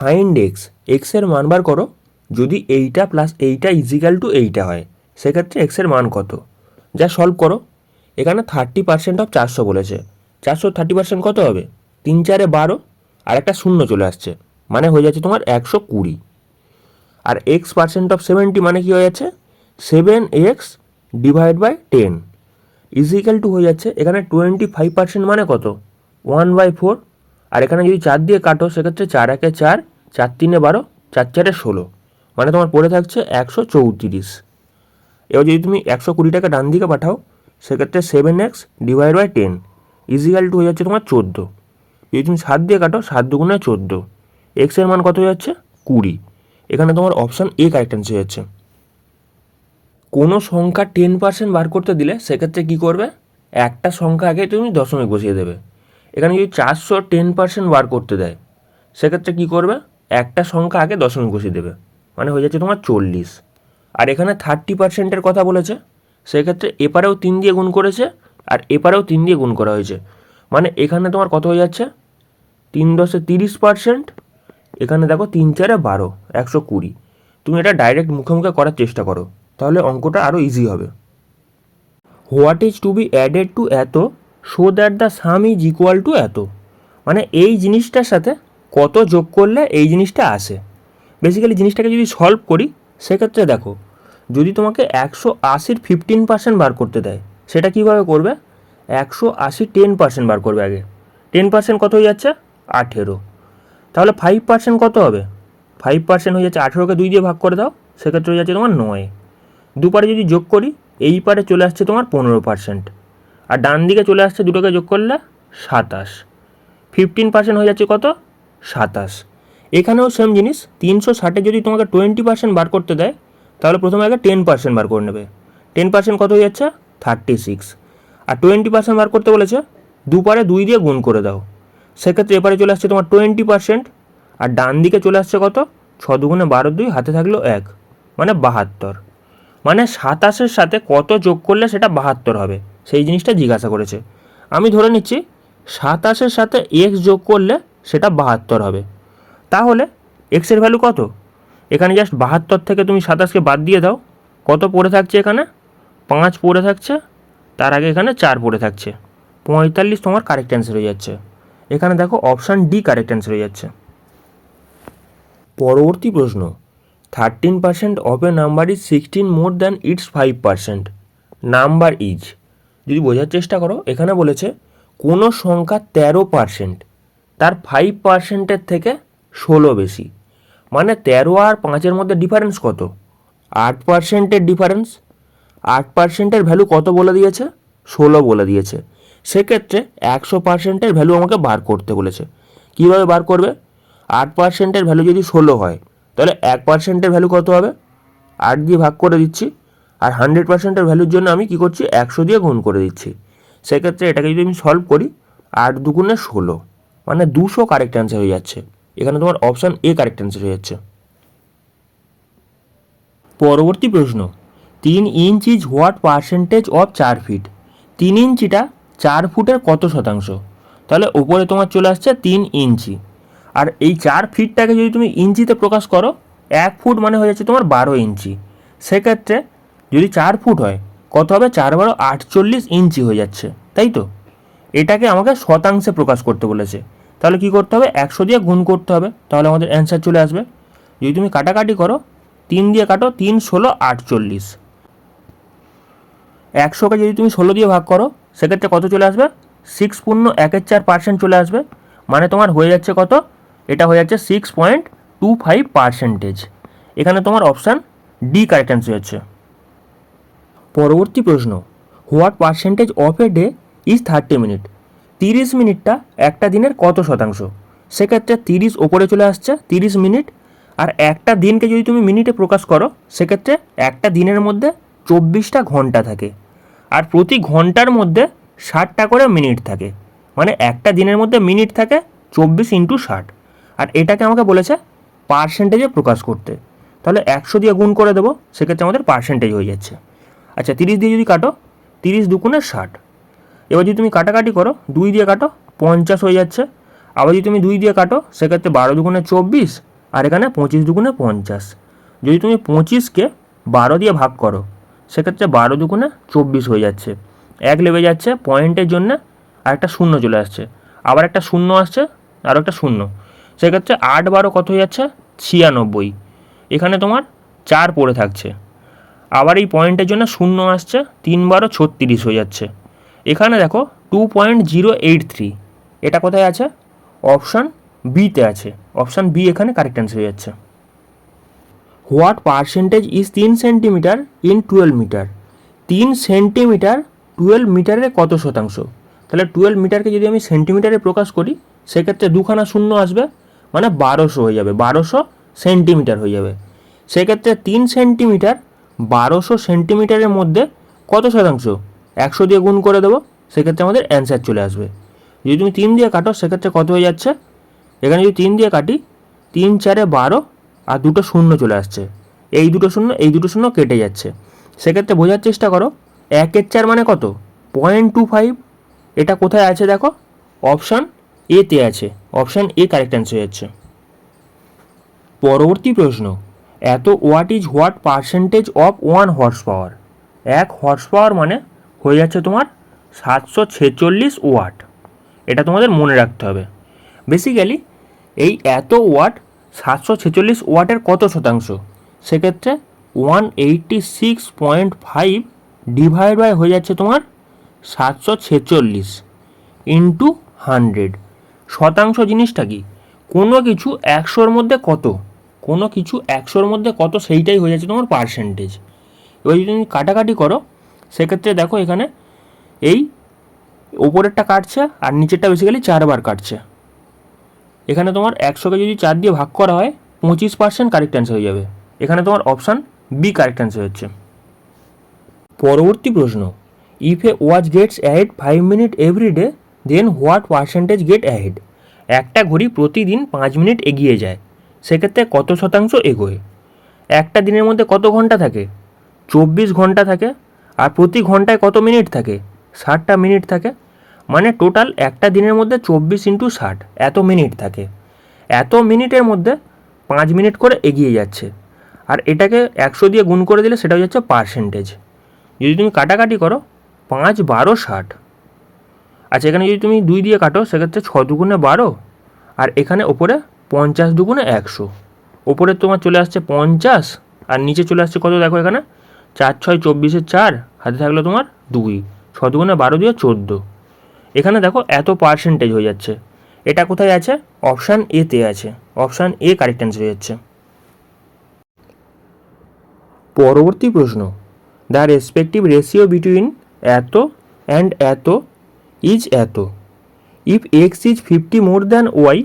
Find x, এক্সের মান বার করো যদি এইটা প্লাস এইটা ইজিক্যাল টু এইটা হয়, সেক্ষেত্রে এক্সের মান কত। যা সলভ করো। এখানে 30% অফ 400 বলেছে, 430% কত হবে, 3 4 12, আর একটা শূন্য চলে আসছে, মানে হয়ে যাচ্ছে তোমার 120। আর এক্স পার্সেন্ট অফ 70 মানে কি হয়ে যাচ্ছে 7x divide by 10 is equal two হয়ে যাচ্ছে এখানে 25% মানে কত 1/4। আর এখানে যদি 4 দিয়ে কাটো সেক্ষেত্রে 4 1 4, 4 3 12, 4 4 16, মানে তোমার পড়ে থাকছে 134। এবার যদি তুমি 120টাকে ডান দিকে পাঠাও সেক্ষেত্রে 7x divide by 10 is equal two হয়ে যাচ্ছে তোমার 14। যদি তুমি 7 দিয়ে কাটো 7 দুগুণে 14, এক্সের মান কত হয়ে যাচ্ছে 20। এখানে তোমার অপশান এ কারেক্ট অ্যান্সার হয়ে যাচ্ছে। কোনো সংখ্যা 10% বার করতে দিলে সেক্ষেত্রে কী করবে, একটা সংখ্যা আগে তুমি দশমিক বসিয়ে দেবে। এখানে যদি 410% বার করতে দেয় সেক্ষেত্রে কী করবে, একটা সংখ্যা আগে দশমিক বসিয়ে দেবে, মানে হয়ে যাচ্ছে তোমার 40। আর এখানে 30%-এর কথা বলেছে, সেক্ষেত্রে এপারেও 3 দিয়ে গুণ করেছে আর এপারেও 3 দিয়ে গুণ করা হয়েছে, মানে এখানে তোমার কত হয়ে যাচ্ছে 3 10 30%, এখানে দেখো 3 4 12, 120। তুমি এটা ডাইরেক্ট মুখে মুখে করার চেষ্টা করো, তাহলে অঙ্কটা আরও ইজি হবে। What is to be added to এত so that the sum is equal to এত, মানে এই জিনিসটার সাথে কত যোগ করলে এই জিনিসটা আসে। বেসিক্যালি জিনিসটাকে যদি সলভ করি সেক্ষেত্রে দেখো, যদি তোমাকে 180-র 15% বার করতে দেয় সেটা কীভাবে করবে, 180 10% বার করবে আগে। 10% কত হয়ে যাচ্ছে 18, তাহলে 5% কত হবে, 5% হয়ে যাচ্ছে 18কে 2 দিয়ে ভাগ করে দাও, সেক্ষেত্রে হয়ে যাচ্ছে তোমার 9। দুপারে যদি যোগ করি এই পারে চলে আসছে তোমার 15%, আর ডান দিকে চলে আসছে দুটোকে যোগ করলে 27, 15% হয়ে যাচ্ছে কত 27। এখানেও সেম জিনিস, 360-এ যদি তোমাকে 20% বার করতে দেয় তাহলে প্রথমে আগে 10% বার করে নেবে। 10% কত হয়ে যাচ্ছে 36, আর 20% বার করতে বলেছে দুপারে 2 দিয়ে গুণ করে দাও, সেক্ষেত্রে এপারে চলে আসছে তোমার 20%, আর ডান দিকে চলে আসছে কত 6 দুগুণে 12 2, হাতে থাকলো 1, মানে 72। মানে 27-এর সাথে কত যোগ করলে সেটা 72 হবে, সেই জিনিসটা জিজ্ঞাসা করেছে। আমি ধরে নিচ্ছি 27-এর সাথে এক্স যোগ করলে সেটা 72 হবে, তাহলে এক্সের ভ্যালু কত, এখানে জাস্ট 72 থেকে তুমি 27কে বাদ দিয়ে দাও, কত পড়ে থাকছে এখানে 5 পড়ে থাকছে, তার আগে এখানে 4 পড়ে থাকছে, 45 তোমার কারেক্ট অ্যান্সার হয়ে যাচ্ছে। এখানে দেখো অপশান ডি কারেক্ট অ্যান্সার হয়ে যাচ্ছে। পরবর্তী প্রশ্ন, 13% of A number is 16 more than it's 5%, number is. যদি বোঝার চেষ্টা করো, এখানে বলেছে কোনো সংখ্যা 13% তার 5%-এর থেকে 16 বেশি, মানে 13 আর 5-এর মধ্যে ডিফারেন্স কত, 8%-এর ডিফারেন্স। 8%-এর ভ্যালু কত বলে দিয়েছে 16 বলে দিয়েছে, সেক্ষেত্রে 100%-এর ভ্যালু আমাকে বার করতে বলেছে। কীভাবে বার করবে, 8%-এর ভ্যালু যদি 16 হয় তাহলে 1%-এর ভ্যালু কত হবে, 8 দিয়ে ভাগ করে দিচ্ছি, আর 100%-এর ভ্যালুর জন্য আমি কী করছি 100 দিয়ে গুণ করে দিচ্ছি। সেক্ষেত্রে এটাকে যদি আমি সলভ করি 8 দুগুণে 16, মানে 200 কারেক্ট অ্যান্সার হয়ে যাচ্ছে। এখানে তোমার অপশান এ কারেক্ট অ্যান্সার হয়ে যাচ্ছে। পরবর্তী প্রশ্ন, 3 inch is what percentage of 4 feet, 3 ইঞ্চিটা 4 ফুটের কত শতাংশ। তাহলে ওপরে তোমার চলে আসছে 3 ইঞ্চি, আর এই 4 ফিটটাকে যদি তুমি ইঞ্চিতে প্রকাশ করো 1 ফুট মানে হয়ে যাচ্ছে তোমার 12 ইঞ্চি। সেক্ষেত্রে যদি 4 ফুট হয় কত হবে, 4 12 48 ইঞ্চি হয়ে যাচ্ছে, তাই তো। এটাকে আমাকে শতাংশে প্রকাশ করতে বলেছে, তাহলে কি করতে হবে 100 দিয়ে গুণ করতে হবে, তাহলে আমাদের অ্যান্সার চলে আসবে। যদি তুমি কাটাকাটি করো 3 দিয়ে কাটো, 3 16 48, 100কে যদি তুমি 16 দিয়ে ভাগ করো সেক্ষেত্রে কত চলে আসবে 6.14% চলে আসবে, মানে তোমার হয়ে যাচ্ছে কত, এটা হয়ে যাচ্ছে 6.25%। এখানে তোমার অপশান ডি কারেক্ট অ্যান্সার হচ্ছে। পরবর্তী প্রশ্ন, what percentage of a day is 30 minute, 30 মিনিটটা একটা দিনের কত শতাংশ। সেক্ষেত্রে 30 ওপরে চলে আসছে 30 মিনিট, আর একটা দিনকে যদি তুমি মিনিটে প্রকাশ করো সেক্ষেত্রে একটা দিনের মধ্যে 24টা ঘন্টা থাকে, আর প্রতি ঘন্টার মধ্যে 60টা করে মিনিট থাকে, মানে একটা দিনের মধ্যে মিনিট থাকে 24 × 60, আর এটাকে আমাকে বলেছে পার্সেন্টেজে প্রকাশ করতে, তাহলে 100 দিয়ে গুণ করে দেবো, সেক্ষেত্রে আমাদের পার্সেন্টেজ হয়ে যাচ্ছে। আচ্ছা 30 দিয়ে যদি কাটো 30 দুগুণে 60, এবার যদি তুমি কাটাকাটি করো 2 দিয়ে কাটো 50 হয়ে যাচ্ছে, আবার যদি তুমি 2 দিয়ে কাটো সেক্ষেত্রে 12 দুগুণে 24, আর এখানে 25 দুগুণে 50। যদি তুমি 25কে 12 দিয়ে ভাগ করো সেক্ষেত্রে 12 দুগুণে 24 হয়ে যাচ্ছে। এক লেবে যাচ্ছে পয়েন্টের জন্য, আর একটা শূন্য চলে আসছে, আবার একটা শূন্য আসছে, আর একটা শূন্য, সেক্ষেত্রে 8 12 কত হয়ে যাচ্ছে 96। এখানে তোমার 4 পড়ে থাকছে, আবার এই পয়েন্টের জন্য শূন্য আসছে, 3 12 36 হয়ে যাচ্ছে। এখানে দেখো 2.083, এটা কোথায় আছে? অপশান বিতে আছে। অপশান বি এখানে কারেক্ট অ্যান্সার হয়ে যাচ্ছে। What percentage is 3 centimetre in 12 metre? 3 centimetre 12 মিটারে কত শতাংশ? তাহলে 12 মিটারকে যদি আমি সেন্টিমিটারে প্রকাশ করি সেক্ষেত্রে দুখানা শূন্য আসবে, মানে 1200 হয়ে যাবে, 1200 সেন্টিমিটার হয়ে যাবে। সেক্ষেত্রে 3 সেন্টিমিটার 1200 সেন্টিমিটারের মধ্যে কত শতাংশ? 100 দিয়ে গুণ করে দেবো, সেক্ষেত্রে আমাদের অ্যান্সার চলে আসবে। যদি তুমি 3 দিয়ে কাটো সেক্ষেত্রে কত হয়ে যাচ্ছে? এখানে যদি 3 দিয়ে কাটি, 3 4 12, আর দুটো শূন্য চলে আসছে, এই দুটো শূন্য কেটে যাচ্ছে। সেক্ষেত্রে বোঝার চেষ্টা করো, 1/4 মানে কত? 0.25। এটা কোথায় আছে দেখো? অপশান এতে আছে। অপশান এ কারেক্ট অ্যান্সার হয়ে যাচ্ছে। পরবর্তী প্রশ্ন, এত watt is what percentage of 1 horsepower? 1 horsepower মানে হয়ে যাচ্ছে তোমার 746 ওয়াট। এটা তোমাদের মনে রাখতে হবে। বেসিক্যালি এই এত ওয়াট 746 ওয়াটের কত শতাংশ? সেক্ষেত্রে 186.5 ডিভাইড বাই হয়ে যাচ্ছে তোমার 746 ইন্টু 100। শতাংশ জিনিসটা কি? কোনো কিছু 100-র মধ্যে কত, কোনো কিছু 100-র মধ্যে কত, সেইটাই হয়ে যাচ্ছে তোমার পার্সেন্টেজ। এবার যদি তুমি কাটাকাটি করো সেক্ষেত্রে দেখো এখানে এই ওপরেরটা কাটছে আর নিচেরটা বেসিক্যালি 4 বার কাটছে। এখানে তোমার 100কে যদি 4 দিয়ে ভাগ করা হয় 25% কারেক্ট অ্যান্সার হয়ে যাবে। এখানে তোমার অপশান বি কারেক্ট অ্যান্সার হচ্ছে। পরবর্তী প্রশ্ন, if a watch gets ahead 5 minute every day then what percentage get ahead? একটা ঘড়ি প্রতিদিন 5 মিনিট এগিয়ে যায়, সেক্ষেত্রে কত শতাংশ এগোয়? একটা দিনের মধ্যে কত ঘন্টা থাকে? 24 ঘন্টা থাকে। আর প্রতি ঘন্টায় কত মিনিট থাকে? 60টা মিনিট থাকে। মানে টোটাল একটা দিনের মধ্যে 24 ইন্টু 60 এত মিনিট থাকে। এত মিনিটের মধ্যে 5 মিনিট করে এগিয়ে যাচ্ছে, আর এটাকে 100 দিয়ে গুণ করে দিলে সেটা হয়ে যাচ্ছে পার্সেন্টেজ। যদি তুমি কাটাকাটি করো 5 12 60। আচ্ছা, এখানে যদি তুমি 2 দিয়ে কাটো সেক্ষেত্রে 6 দুগুণে 12, আর এখানে ওপরে 50 দুগুণে 100। ওপরে তোমার চলে আসছে 50, আর নিচে চলে আসছে কত দেখো এখানে 4 6 24-এর 4, হাতে থাকলো তোমার 2, 6 দুগুণে 12 দিয়ে 14। এখানে দেখো এত পার্সেন্টেজ হয়ে যাচ্ছে। এটা কোথায় আছে? অপশান এতে আছে। অপশান এ কারেক্ট অ্যান্সার হয়ে যাচ্ছে। পরবর্তী প্রশ্ন, দ্য রেসপেক্টিভ রেশিও বিটুইন এত অ্যান্ড এত ইজ এত। If X is 50 more than Y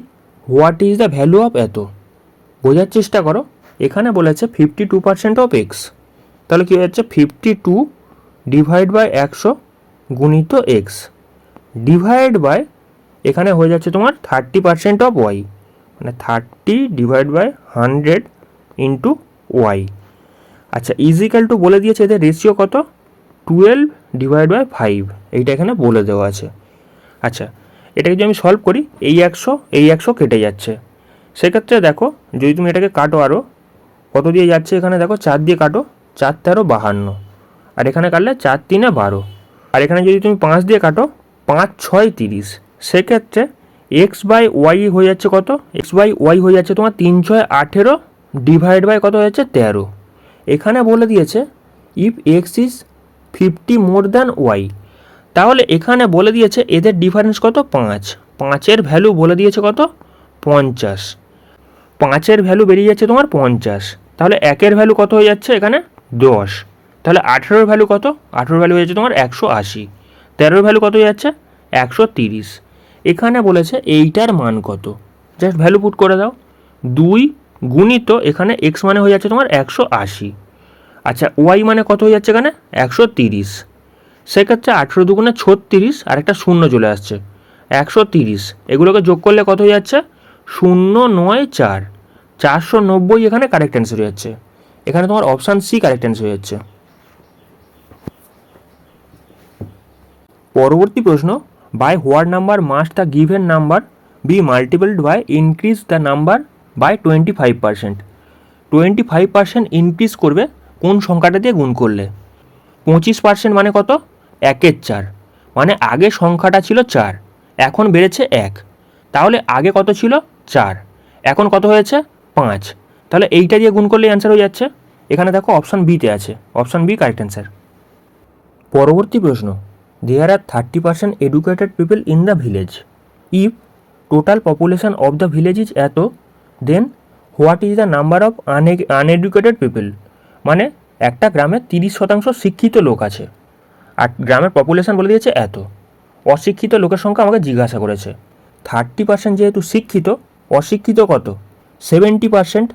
what is the value of এত? বোঝার চেষ্টা করো, এখানে বলেছে 52% অফ এক্স, তাহলে কী হয়ে যাচ্ছে 52 ডিভাইড বাই 100 গুণিত এক্স ডিভাইড বাই এখানে হয়ে যাচ্ছে তোমার 30% অফ ওয়াই, মানে 30 ডিভাইড বাই 100 ইন্টু ওয়াই। আচ্ছা, ইজিক্যাল টু বলে দিয়েছে এদের রেশিও কত? 12 ডিভাইড বাই 5, এইটা এখানে বলে দেওয়া আছে। আচ্ছা, এটাকে যদি আমি সলভ করি, এই 100 কেটে যাচ্ছে। সেক্ষেত্রে দেখো যদি তুমি এটাকে কাটো আরও কত দিয়ে যাচ্ছে, এখানে দেখো 4 দিয়ে কাটো, 4 13 52, আর এখানে কাটলে 4 3 12, আর এখানে যদি তুমি 5 দিয়ে কাটো 5 6 30। সেক্ষেত্রে এক্স বাই ওয়াই হয়ে যাচ্ছে কত? এক্স বাই ওয়াই হয়ে যাচ্ছে তোমার 3 6 18 ডিভাইড বাই কত হয়ে যাচ্ছে 13। এখানে বলে দিয়েছে if X is 50 more than Y, তাহলে এখানে বলে দিয়েছে এদের ডিফারেন্স কত? 5। 5-এর ভ্যালু বলে দিয়েছে কত? 50। 5-এর ভ্যালু বেরিয়ে যাচ্ছে তোমার 50, তাহলে 1-এর ভ্যালু কত হয়ে যাচ্ছে এখানে? 10। তাহলে 18-এর ভ্যালু কত? 18-এর ভ্যালু হয়ে যাচ্ছে তোমার 180। 13-এর ভ্যালু কত হয়ে যাচ্ছে? 130। এখানে বলেছে এইটার মান কত? জাস্ট ভ্যালু পুট করে দাও। 2 গুণিত এখানে এক্স মানে হয়ে যাচ্ছে তোমার 180। আচ্ছা, ওয়াই মানে কত হয়ে যাচ্ছে এখানে? 130। সেক্ষেত্রে 18 দুগুণে 36, আর একটা শূন্য চলে আসছে 130। এগুলোকে যোগ করলে কত হয়ে যাচ্ছে? 0 9 4, 490 এখানে কারেক্ট অ্যান্সার হয়ে যাচ্ছে। এখানে তোমার অপশান সি কারেক্ট অ্যান্সার হয়ে যাচ্ছে। পরবর্তী প্রশ্ন, by what number must the given number be multiplied by increase the number by 25%। 25% increase করবে কোন সংখ্যাটা দিয়ে গুণ করলে? 25% মানে কত? 1/4, মানে আগে সংখ্যাটা ছিল 4, এখন বেড়েছে 1। তাহলে আগে কত ছিল? 4, এখন কত হয়েছে? 5। তাহলে এইটা দিয়ে গুণ করলে অ্যান্সার হয়ে যাচ্ছে। এখানে দেখো অপশান বিতে আছে, অপশান বি কারেক্ট অ্যান্সার। পরবর্তী প্রশ্ন, there are 30% educated people in the village. If total population of the village is এত, then what is the number of uneducated people. মানে একটা গ্রামে 30% শিক্ষিত লোক আছে, আর গ্রামের পপুলেশন বলে দিয়েছে এত। অশিক্ষিত লোকের সংখ্যা আমাকে জিজ্ঞাসা করেছে। 30% যেহেতু শিক্ষিত, অশিক্ষিত কত? 70%।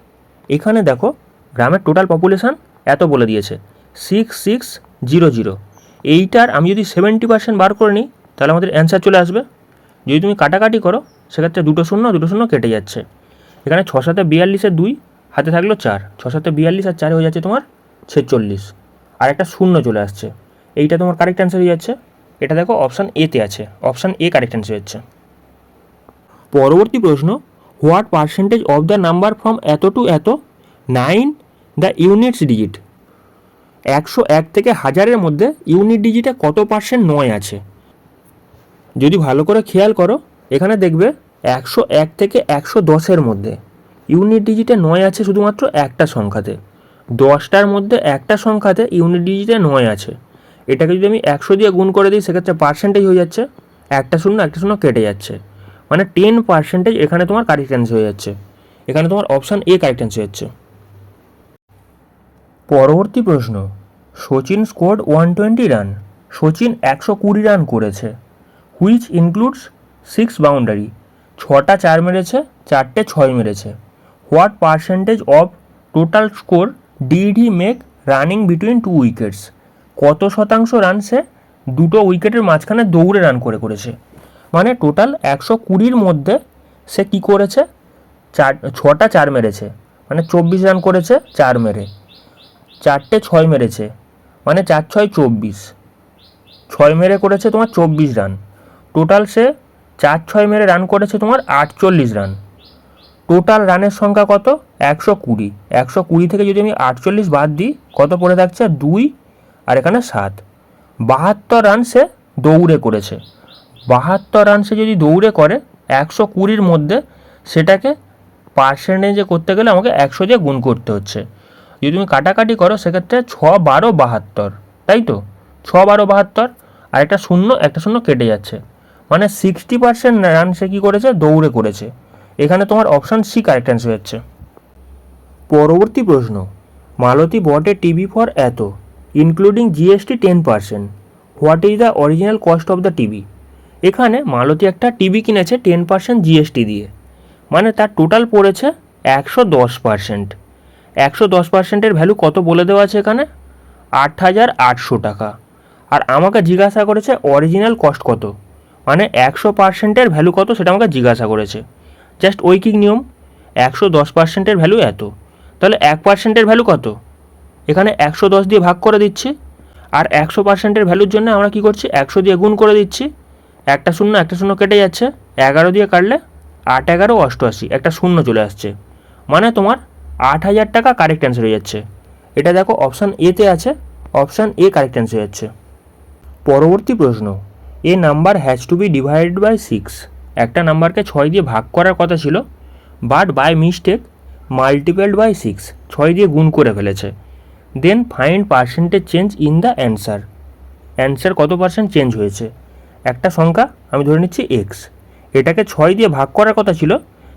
এখানে দেখো গ্রামের টোটাল পপুলেশন এত বলে দিয়েছে, 6600। এইটার আমি যদি 70% বার করে নিই তাহলে আমাদের অ্যান্সার চলে আসবে। যদি তুমি কাটাকাটি করো সেক্ষেত্রে 2 শূন্য কেটে যাচ্ছে। এখানে 6 7 42 2 হাতে থাকলো 4, 6 7 42 আর 4 হয়ে যাচ্ছে তোমার 46, আর একটা শূন্য চলে আসছে। এইটা তোমার কারেক্ট অ্যান্সার হয়ে যাচ্ছে। এটা দেখো অপশান এতে আছে, অপশান এ কারেক্ট অ্যান্সার হচ্ছে। পরবর্তী প্রশ্ন, what percentage of the number from এত টু এত 9 দ্য ইউনিটস ডিজিট। 101 থেকে 1000-এর মধ্যে ইউনিট ডিজিটে কত পার্সেন্ট 9 আছে? যদি ভালো করে খেয়াল করো এখানে দেখবে 101 থেকে 110-এর মধ্যে ইউনিট ডিজিটে 9 আছে শুধুমাত্র একটা সংখ্যাতে। 10টার মধ্যে একটা সংখ্যাতে ইউনিট ডিজিটে 9 আছে। এটাকে যদি আমি 100 দিয়ে গুণ করে দিই সেক্ষেত্রে পার্সেন্টেজ হয়ে যাচ্ছে, একটা শূন্য কেটে যাচ্ছে, মানে 10% এখানে তোমার কারেক্ট অ্যান্সার হয়ে যাচ্ছে। এখানে তোমার অপশান এ কারেক্ট অ্যান্সার হচ্ছে। পরবর্তী প্রশ্ন, Sachin scored 120 run. Sachin 120 run করেছে, হুইচ ইনক্লুডস 6 বাউন্ডারি। 6টা 4 মেরেছে, 4টে 6 মেরেছে। What percentage of total score did he make running between 2 wickets. কত শতাংশ রান সে দুটো উইকেটের মাঝখানে দৌড়ে রান করেছে। মানে টোটাল 120-র মধ্যে সে কী করেছে? 6টা 4 মেরেছে, মানে 24 রান করেছে 4 মেরে। 4টে 6 মেরেছে, মানে 4 6 24, 6 মেরে করেছে তোমার 24 রান। টোটাল সে 4 6 মেরে রান করেছে তোমার 48 রান। টোটাল রানের সংখ্যা কত? 120। 120 থেকে যদি আমি 48 বাদ দিই কত পড়ে থাকছে? 2 আর এখানে 7। 72 রান সে দৌড়ে করেছে। 72 রান সে যদি দৌড়ে করে 120-র মধ্যে, সেটাকে পার্সেন্টেজে করতে গেলে আমাকে 100 দিয়ে গুণ করতে হচ্ছে। যদি তুমি কাটাকাটি করো সেক্ষেত্রে 6 12 72, তাই তো 6 12 72, আর একটা শূন্য কেটে যাচ্ছে, মানে 60% রান সে কী করেছে? দৌড়ে করেছে। এখানে তোমার অপশান সি কারেক্ট অ্যান্সার হচ্ছে। পরবর্তী প্রশ্ন, মালতী বট এ টিভি ফর এত, including GST 10%। What is the original cost of the TV. এখানে মালতী একটা টিভি কিনেছে 10% জিএসটি দিয়ে, মানে তার টোটাল পড়েছে 110%। 110%-এর ভ্যালু কত বলে দেওয়া আছে এখানে? 8800 টাকা। আর আমাকে জিজ্ঞাসা করেছে অরিজিনাল কস্ট কত, মানে 100%-এর ভ্যালু কত সেটা আমাকে জিজ্ঞাসা করেছে। জাস্ট ঐকিক নিয়ম, 110%-এর ভ্যালু এত, তাহলে 1%-এর ভ্যালু কত? এখানে 110 দিয়ে ভাগ করে দিচ্ছি, আর 100%-এর ভ্যালুর জন্য আমরা কী করছি? 100 দিয়ে গুণ করে দিচ্ছি। একটা শূন্য কেটে যাচ্ছে, 11 দিয়ে কাটলে 8 11 88, একটা শূন্য চলে আসছে, মানে তোমার 8000 টাকা কারেক্ট অ্যান্সার হয়ে যাচ্ছে। এটা দেখো অপশান এতে আছে, অপশান এ কারেক্ট অ্যান্সার হয়ে যাচ্ছে। পরবর্তী প্রশ্ন, a number has to be divided by 6। একটা নাম্বারকে 6 দিয়ে ভাগ করার কথা ছিল, but by mistake multiplied by 6, 6 দিয়ে গুণ করে ফেলেছে। Then find percentage change in the answer. Answer কত পার্সেন্ট চেঞ্জ হয়েছে? একটা সংখ্যা আমি ধরে নিচ্ছি এক্স, এটাকে 6 দিয়ে ভাগ করার কথা ছিল,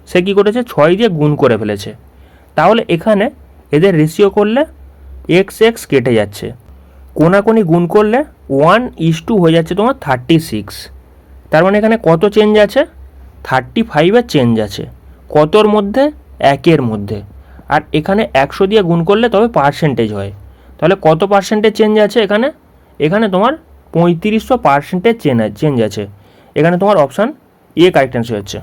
সে কী করেছে? 6 দিয়ে গুণ করে ফেলেছে। তাহলে এখানে এদের রেশিও করলে এক্স এক্স কেটে যাচ্ছে, কোনাকুনি গুণ করলে 1:2 হয়ে যাচ্ছে তোমার 36। তার মানে এখানে কত চেঞ্জ আছে? 35-এর চেঞ্জ আছে। কতর মধ্যে? 1-এর মধ্যে। আর এখানে 100 দিয়ে গুণ করলে তবে পার্সেন্টেজ হয়। তাহলে কত পার্সেন্টেজ চেঞ্জ আছে এখানে? এখানে তোমার 3500% চেঞ্জ আছে। এখানে তোমার অপশান এ কারেক্ট অ্যান্সার হচ্ছে।